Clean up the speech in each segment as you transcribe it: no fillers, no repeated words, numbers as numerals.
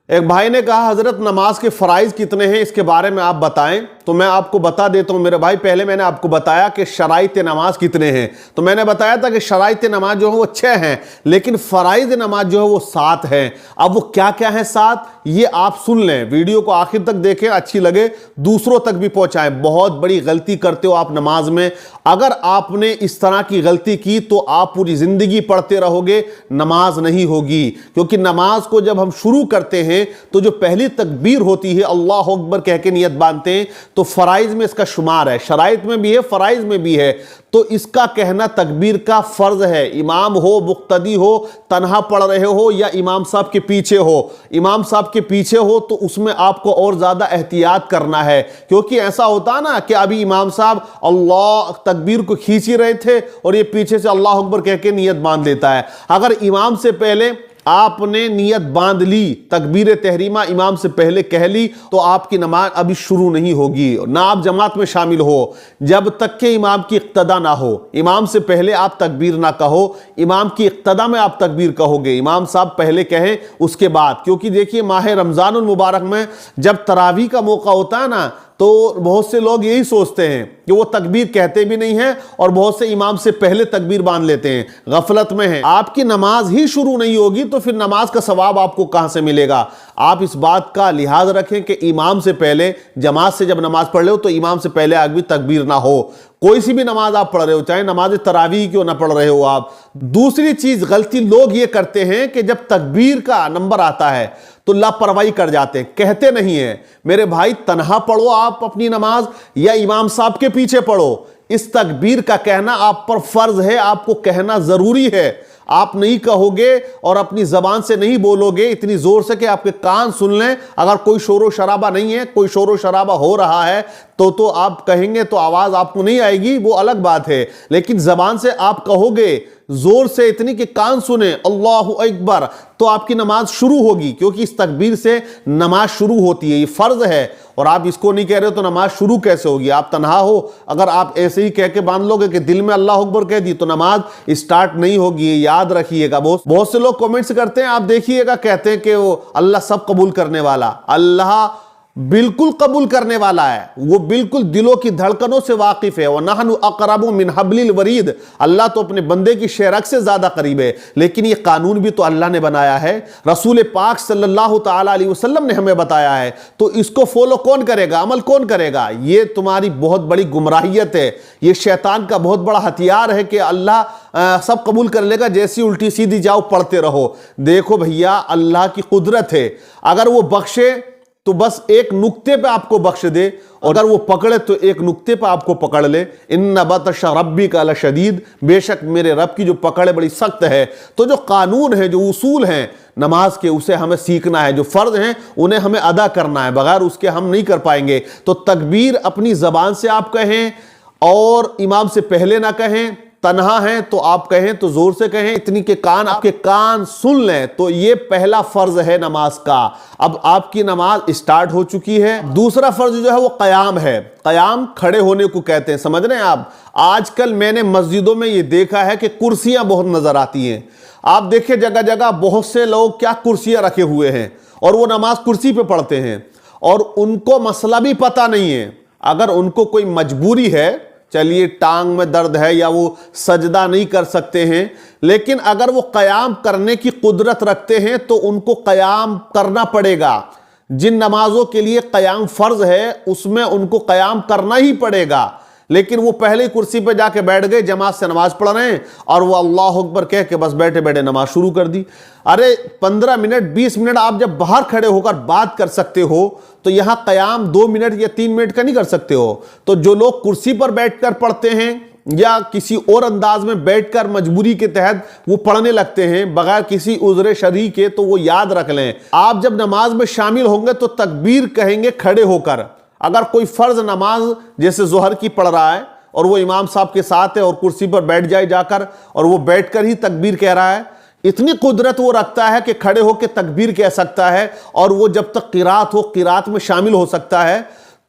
ایک بھائی نے کہا حضرت نماز کے فرائض کتنے ہیں اس کے بارے میں آپ بتائیں. تو میں آپ کو بتا دیتا ہوں میرے بھائی. پہلے میں نے آپ کو بتایا کہ شرائط نماز کتنے ہیں. تو میں نے بتایا تھا کہ شرائط نماز جو ہے وہ 6 ہیں, لیکن فرائض نماز جو ہے وہ 7 ہیں. اب وہ کیا کیا ہیں 7, یہ آپ سن لیں, ویڈیو کو آخر تک دیکھیں, اچھی لگے دوسروں تک بھی پہنچائیں. بہت بڑی غلطی کرتے ہو آپ نماز میں. اگر آپ نے اس طرح کی غلطی کی تو آپ پوری زندگی پڑھتے رہو گے, نماز نہیں ہوگی. کیونکہ نماز کو جب ہم شروع کرتے ہیں تو جو پہلی تکبیر ہوتی ہے اللہ اکبر کہہ کے نیت باندھتے ہیں, تو فرائض میں اس کا شمار ہے, شرائط میں بھی ہے, فرائض میں بھی ہے. تو اس کا کہنا تکبیر کا فرض ہے. امام ہو, مقتدی ہو, تنہا پڑھ رہے ہو یا امام صاحب کے پیچھے ہو. امام صاحب کے پیچھے ہو تو اس میں آپ کو اور زیادہ احتیاط کرنا ہے, کیونکہ ایسا ہوتا نا کہ ابھی امام صاحب اللہ تکبیر کو کھینچ ہی رہے تھے اور یہ پیچھے سے اللہ اکبر کہہ کے نیت باندھ لیتا ہے. اگر امام سے پہلے آپ نے نیت باندھ لی, تکبیر تحریمہ امام سے پہلے کہہ لی, تو آپ کی نماز ابھی شروع نہیں ہوگی, نہ آپ جماعت میں شامل ہو جب تک کہ امام کی اقتدا نہ ہو. امام سے پہلے آپ تکبیر نہ کہو, امام کی اقتدا میں آپ تکبیر کہو گے. امام صاحب پہلے کہیں اس کے بعد, کیونکہ دیکھیے ماہ رمضان المبارک میں جب تراویح کا موقع ہوتا ہے نا, تو بہت سے لوگ یہی سوچتے ہیں کہ وہ تکبیر کہتے بھی نہیں ہیں اور بہت سے امام سے پہلے تکبیر باندھ لیتے ہیں, غفلت میں ہیں. آپ کی نماز ہی شروع نہیں ہوگی تو پھر نماز کا ثواب آپ کو کہاں سے ملے گا. آپ اس بات کا لحاظ رکھیں کہ امام سے پہلے, جماعت سے جب نماز پڑھ رہے ہو تو امام سے پہلے آگے بھی تکبیر نہ ہو. کوئی سی بھی نماز آپ پڑھ رہے ہو, چاہے نماز تراویح کیوں نہ پڑھ رہے ہو آپ. دوسری چیز غلطی لوگ یہ کرتے ہیں کہ جب تکبیر کا نمبر آتا ہے تو لاپرواہی کر جاتے ہیں, کہتے نہیں ہیں. میرے بھائی تنہا پڑھو آپ اپنی نماز یا امام صاحب کے پیچھے پڑھو, اس تکبیر کا کہنا آپ پر فرض ہے, آپ کو کہنا ضروری ہے. آپ نہیں کہو گے اور اپنی زبان سے نہیں بولو گے اتنی زور سے کہ آپ کے کان سن لیں. اگر کوئی شور و شرابہ نہیں ہے, کوئی شور و شرابہ ہو رہا ہے تو آپ کہیں گے تو آواز آپ کو نہیں آئے گی, وہ الگ بات ہے. لیکن زبان سے آپ کہو گے زور سے اتنی کہ کان سنیں اللہ اکبر, تو آپ کی نماز شروع ہوگی, کیونکہ اس تکبیر سے نماز شروع ہوتی ہے, یہ فرض ہے. اور آپ اس کو نہیں کہہ رہے تو نماز شروع کیسے ہوگی؟ آپ تنہا ہو, اگر آپ ایسے ہی کہہ کے باندھ لو گے کہ دل میں اللہ اکبر کہہ دی تو نماز اسٹارٹ نہیں ہوگی, یاد رکھیے گا. بہت سے لوگ کومنٹس کرتے ہیں, آپ دیکھیے گا, کہتے ہیں کہ وہ اللہ سب قبول کرنے والا. اللہ بالکل قبول کرنے والا ہے, وہ بالکل دلوں کی دھڑکنوں سے واقف ہے. وَنَحْنُ أَقْرَبُ مِنْ حَبْلِ الْوَرِيدِ, اللہ تو اپنے بندے کی شہرک سے زیادہ قریب ہے. لیکن یہ قانون بھی تو اللہ نے بنایا ہے, رسول پاک صلی اللہ تعالی علیہ وسلم نے ہمیں بتایا ہے, تو اس کو فالو کون کرے گا, عمل کون کرے گا؟ یہ تمہاری بہت بڑی گمراہیت ہے, یہ شیطان کا بہت بڑا ہتھیار ہے کہ اللہ سب قبول کر لے گا, جیسی الٹی سیدھی جاؤ پڑھتے رہو. دیکھو بھیا, اللہ کی قدرت ہے, اگر وہ بخشے تو بس ایک نقطے پہ آپ کو بخش دے, اور اگر وہ پکڑے تو ایک نقطے پہ آپ کو پکڑ لے. ان بطش ربک لشدید, بے شک میرے رب کی جو پکڑ ہے بڑی سخت ہے. تو جو قانون ہے, جو اصول ہیں نماز کے, اسے ہمیں سیکھنا ہے. جو فرض ہیں انہیں ہمیں ادا کرنا ہے, بغیر اس کے ہم نہیں کر پائیں گے. تو تکبیر اپنی زبان سے آپ کہیں اور امام سے پہلے نہ کہیں. تنہا ہیں تو آپ کہیں تو زور سے کہیں, اتنی کہ کان آپ کے کان سن لیں. تو یہ پہلا فرض ہے نماز کا. اب آپ کی نماز اسٹارٹ ہو چکی ہے. دوسرا فرض جو ہے وہ قیام ہے. قیام کھڑے ہونے کو کہتے ہیں, سمجھ رہے ہیں آپ؟ آج کل میں نے مسجدوں میں یہ دیکھا ہے کہ کرسیاں بہت نظر آتی ہیں. آپ دیکھیں جگہ جگہ بہت سے لوگ کیا کرسیاں رکھے ہوئے ہیں, اور وہ نماز کرسی پہ پڑھتے ہیں, اور ان کو مسئلہ بھی پتہ نہیں ہے. اگر ان کو کوئی مجبوری ہے, چلیے ٹانگ میں درد ہے یا وہ سجدہ نہیں کر سکتے ہیں, لیکن اگر وہ قیام کرنے کی قدرت رکھتے ہیں تو ان کو قیام کرنا پڑے گا. جن نمازوں کے لیے قیام فرض ہے اس میں ان کو قیام کرنا ہی پڑے گا. لیکن وہ پہلے کرسی پہ جا کے بیٹھ گئے, جماعت سے نماز پڑھ رہے ہیں, اور وہ اللہ اکبر کہہ کے بس بیٹھے بیٹھے نماز شروع کر دی. ارے 15 منٹ 20 منٹ آپ جب باہر کھڑے ہو کر بات کر سکتے ہو, تو یہاں قیام 2 منٹ یا 3 منٹ کا نہیں کر سکتے ہو. تو جو لوگ کرسی پر بیٹھ کر پڑھتے ہیں یا کسی اور انداز میں بیٹھ کر مجبوری کے تحت وہ پڑھنے لگتے ہیں بغیر کسی عذر شرعی کے, تو وہ یاد رکھ لیں, آپ جب نماز میں شامل ہوں گے تو تکبیر کہیں گے کھڑے ہو کر. اگر کوئی فرض نماز جیسے ظہر کی پڑھ رہا ہے اور وہ امام صاحب کے ساتھ ہے اور کرسی پر بیٹھ جائے جا کر, اور وہ بیٹھ کر ہی تکبیر کہہ رہا ہے, اتنی قدرت وہ رکھتا ہے کہ کھڑے ہو کے تکبیر کہہ سکتا ہے, اور وہ جب تک قرات ہو قرات میں شامل ہو سکتا ہے,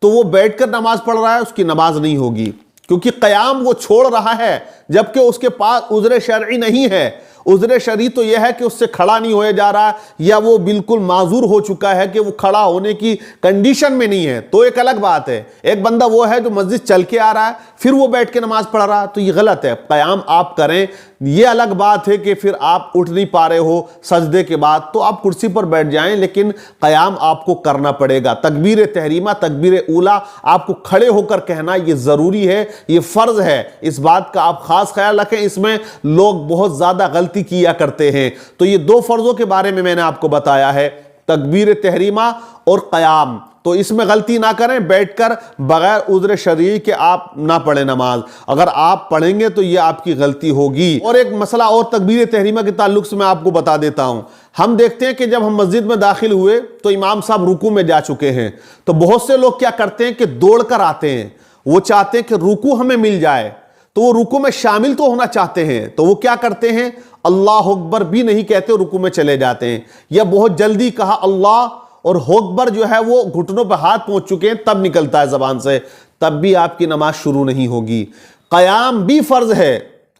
تو وہ بیٹھ کر نماز پڑھ رہا ہے, اس کی نماز نہیں ہوگی. کیونکہ قیام وہ چھوڑ رہا ہے جبکہ اس کے پاس عذر شرعی نہیں ہے. عذر شرعی تو یہ ہے کہ اس سے کھڑا نہیں ہویا جا رہا یا وہ بالکل معذور ہو چکا ہے کہ وہ کھڑا ہونے کی کنڈیشن میں نہیں ہے، تو ایک الگ بات ہے۔ ایک بندہ وہ ہے جو مسجد چل کے آ رہا ہے پھر وہ بیٹھ کے نماز پڑھ رہا، تو یہ غلط ہے۔ قیام آپ کریں، یہ الگ بات ہے کہ پھر آپ اٹھ نہیں پا رہے ہو سجدے کے بعد تو آپ کرسی پر بیٹھ جائیں، لیکن قیام آپ کو کرنا پڑے گا۔ تکبیر تحریمہ، تکبیر اولا آپ کو کھڑے ہو کر کہنا یہ ضروری ہے، یہ فرض ہے، اس بات کا آپ خاص خیال رکھیں۔ اس میں لوگ بہت زیادہ غلطی کیا کرتے ہیں۔ تو یہ دو فرضوں کے بارے میں نے آپ کو بتایا ہے، تکبیر تحریمہ اور قیام، تو اس میں غلطی نہ کریں بیٹھ کر بغیر عذر شرعی کے آپ نہ پڑھیں نماز۔ اگر آپ پڑھیں گے تو یہ آپ کی غلطی ہوگی۔ اور ایک مسئلہ اور تکبیر تحریمہ کے تعلق سے میں آپ کو بتا دیتا ہوں۔ ہم دیکھتے ہیں کہ جب ہم مسجد میں داخل ہوئے تو امام صاحب رکوع میں جا چکے ہیں، تو بہت سے لوگ کیا کرتے ہیں کہ دوڑ کر آتے ہیں، وہ چاہتے ہیں کہ رکوع ہمیں مل جائے، تو وہ رکوع میں شامل تو ہونا چاہتے ہیں، تو وہ کیا کرتے ہیں اللہ اکبر بھی نہیں کہتے، رکوع میں چلے جاتے ہیں، یا بہت جلدی کہا اللہ اور اکبر جو ہے وہ گھٹنوں پہ ہاتھ پہنچ چکے ہیں تب نکلتا ہے زبان سے، تب بھی آپ کی نماز شروع نہیں ہوگی۔ قیام بھی فرض ہے،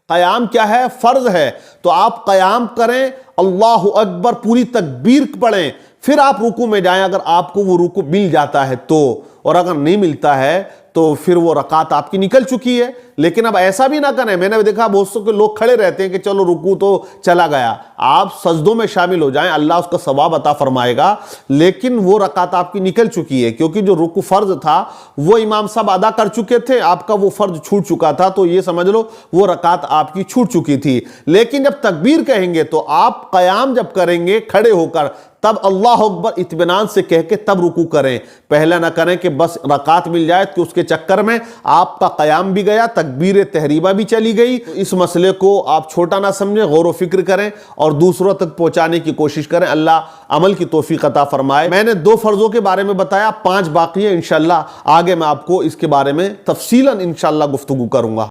قیام کیا ہے؟ فرض ہے، تو آپ قیام کریں، اللہ اکبر پوری تکبیر پڑھیں، پھر آپ رکوع میں جائیں اگر آپ کو وہ رکوع مل جاتا ہے تو، اور اگر نہیں ملتا ہے تو پھر وہ رکعت آپ کی نکل چکی ہے۔ لیکن اب ایسا بھی نہ کریں، میں نے دیکھا بہت سے لوگ کھڑے رہتے ہیں کہ چلو رکوع تو چلا گیا، آپ سجدوں میں شامل ہو جائیں، اللہ اس کا ثواب عطا فرمائے گا، لیکن وہ رکعت آپ کی نکل چکی ہے، کیونکہ جو رکوع فرض تھا وہ امام صاحب ادا کر چکے تھے، آپ کا وہ فرض چھوٹ چکا تھا، تو یہ سمجھ لو وہ رکعت آپ کی چھوٹ چکی تھی۔ لیکن جب تکبیر کہیں گے تو آپ قیام جب کریں گے کھڑے ہو کر، تب اللہ اکبر اطمینان سے کہہ کے تب رکوع کریں، پہلے نہ کریں کہ بس رکعت مل جائے کہ اس کے چکر میں آپ کا قیام بھی گیا، تکبیر تحریمہ بھی چلی گئی۔ اس مسئلے کو آپ چھوٹا نہ سمجھیں، غور و فکر کریں اور دوسروں تک پہنچانے کی کوشش کریں۔ اللہ عمل کی توفیق عطا فرمائے۔ میں نے 2 فرضوں کے بارے میں بتایا، 5 باقی ہیں، انشاءاللہ آگے میں آپ کو اس کے بارے میں تفصیلاً انشاءاللہ گفتگو کروں گا۔